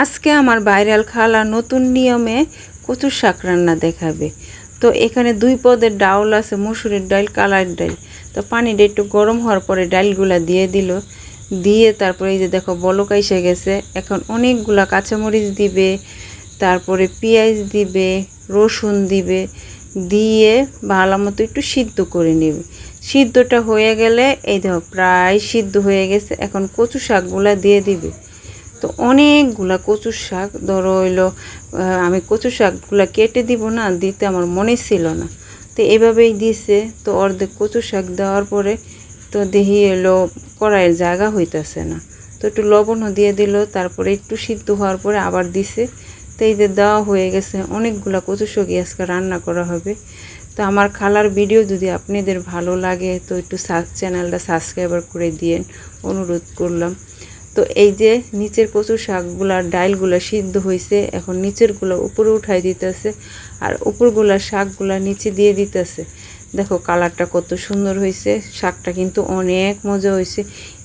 আজকে আমার ভাইরাল খালা নতুন নিয়মে কচুর শাক রান্না দেখাবে। তো এখানে 2 পদের ডাউল আছে, মসুরের ডাল, কালার ডাল। তো পানিটা একটু গরম হওয়ার পরে ডালগুলা দিয়ে দিল, দিয়ে তারপরে এই যে দেখো বলক এসে গেছে। এখন অনেকগুলা কাঁচামরিচ দিবে, তারপরে পেঁয়াজ দিবে, রসুন দিবে, দিয়ে ভালো মতো একটু সিদ্ধ করে নেবে। সিদ্ধটা হয়ে গেলে এই দেখো প্রায় সিদ্ধ হয়ে গেছে। এখন কচু শাকগুলা দিয়ে দিবে। তো অনেকগুলা কচুর শাক ধরো হইলো, আমি কচু শাকগুলা কেটে দিব না, দিতে আমার মনে ছিল না, তো এভাবেই দিছে। তো অর্ধেক কচু শাক দেওয়ার পরে তো দেখি এলো কড়াইয়ের জায়গা হইতেছে না, তো একটু লবণও দিয়ে দিল। তারপরে একটু সিদ্ধ হওয়ার পরে আবার দিছে। তো এই যে দেওয়া হয়ে গেছে, অনেকগুলা কচু শাকই আজকে রান্না করা হবে। তো আমার খালার ভিডিও যদি আপনাদের ভালো লাগে তো একটু চ্যানেলটা সাবস্ক্রাইবার করে দিয়েন, অনুরোধ করলাম। তো এই যে নিচের কচু শাকগুলা ডালগুলা সিদ্ধ হয়েছে, এখন নিচেরগুলো উপরে উঠাই দিতেছে আর উপরগুলা শাকগুলা নিচে দিয়ে দিতেছে। দেখো কালারটা কত সুন্দর হয়েছে, শাকটা কিন্তু অনেক মজা হয়েছে।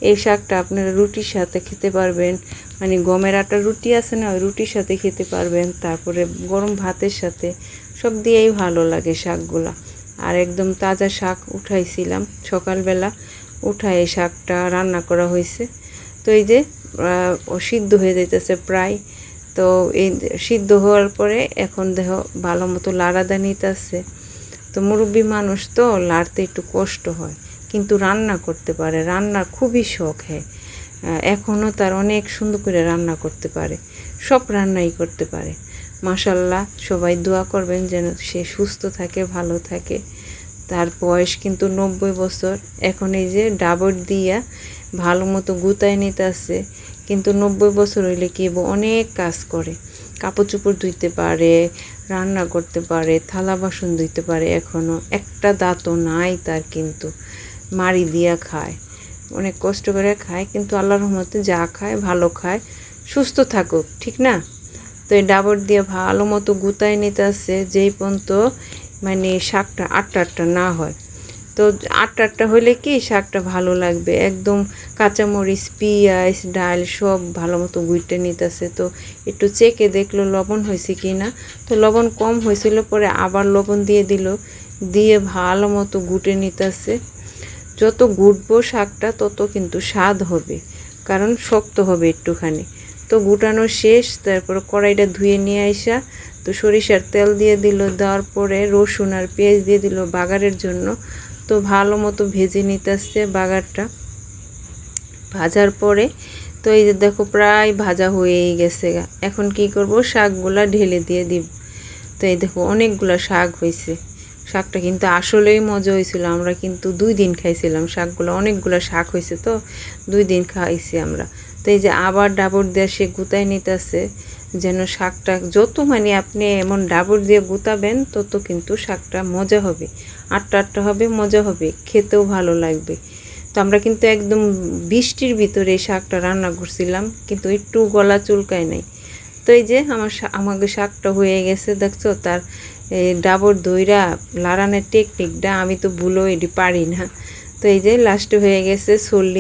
এই শাকটা আপনারা রুটির সাথে খেতে পারবেন, মানে গমের আটার রুটি আছে না, ওই রুটির সাথে খেতে পারবেন, তারপরে গরম ভাতের সাথে, সব দিয়েই ভালো লাগে শাকগুলা। আর একদম তাজা শাক উঠাইছিলাম সকালবেলা, উঠায় এই শাকটা রান্না করা হয়েছে। তো এই যে সিদ্ধ হয়ে যাইতেছে প্রায়। তো এই সিদ্ধ হওয়ার পরে এখন দেখো ভালো মতো লাড়াদা নিতেছে। তো মুরব্বী মানুষ তো লাড়তে একটু কষ্ট হয়, কিন্তু রান্না করতে পারে, রান্নার খুবই শখ। হ্যাঁ, এখনও তার অনেক সুন্দর করে রান্না করতে পারে, সব রান্নাই করতে পারে। মাশাল্লাহ, সবাই দোয়া করবেন যেন সে সুস্থ থাকে, ভালো থাকে। তার বয়স কিন্তু 90 বছর। এখন এই যে ডাবর দিয়া ভালো মতো গুতায় নিতে আছে, কিন্তু 90 বছর হইলে কি অনেক কাজ করে, কাপড় চোপড় ধুইতে পারে, রান্না করতে পারে, থালা বাসন ধুইতে পারে। এখনও একটা দাঁতও নাই তার, কিন্তু মাড়ি দিয়া খায়, অনেক কষ্ট করে খায়, কিন্তু আল্লাহর রহমতে যা খায় ভালো খায়, সুস্থ থাকুক, ঠিক না? তো এই ডাবর দিয়ে ভালো মতো গুতায় নিতে আছে, যেই পর্যন্ত মানে শাকটা আটটা আটটা না হয়। তো আটটা আটটা হলে কি শাকটা ভালো লাগবে, একদম কাঁচামরিচ, পেঁয়াজ, ডাল সব ভালো মতো গুইটে নিতেছে। তো একটু চেকে দেখলো লবণ হয়েছে কি না, তো লবণ কম হয়েছিল, পরে আবার লবণ দিয়ে দিল, দিয়ে ভালো মতো গুটে নিতেছে। যত গুটবো শাকটা তত কিন্তু স্বাদ হবে, কারণ শক্ত হবে একটুখানি। তো গুটানো শেষ, তারপর কড়াইটা ধুয়ে নিয়ে আসা, তো সরিষার তেল দিয়ে দিল, দেওয়ার পরে রসুন আর পেঁয়াজ দিয়ে দিল বাগারের জন্য। তো ভালো মতো ভেজে নিতেছে বাগারটা। ভাজার পরে তো এই যে দেখো প্রায় ভাজা হয়েই গেছে। এখন কি করব, শাকগুলা ঢেলে দিয়ে দিব। তো এই দেখো অনেকগুলা শাক হয়েছে, শাকটা কিন্তু আসলেই মজা হয়েছিল। আমরা কিন্তু 2 দিন খাইছিলাম শাকগুলো, অনেকগুলো শাক হয়েছে, তো 2 দিন খাইছি আমরা। তো এই যে আবার ডাবর দিয়ে সে গুতায় নিতেছে, যেন শাকটা যত মানে আপনি এমন ডাবর দিয়ে গুতাবেন তত কিন্তু শাকটা মজা হবে, আটটা আটটা হবে, মজা হবে, খেতেও ভালো লাগবে। তো আমরা কিন্তু একদম বৃষ্টির ভিতরে এই শাকটা রান্না করছিলাম, কিন্তু একটু গলা চুলকায় নাই। তো এই যে আমাকে শাকটা হয়ে গেছে, দেখছো তার এই ডাবর দইরা লাড়ানোর টেকনিকটা আমি তো ভুলো এটি পারি না। তো এই যে লাস্টে হয়ে গেছে, সল্লি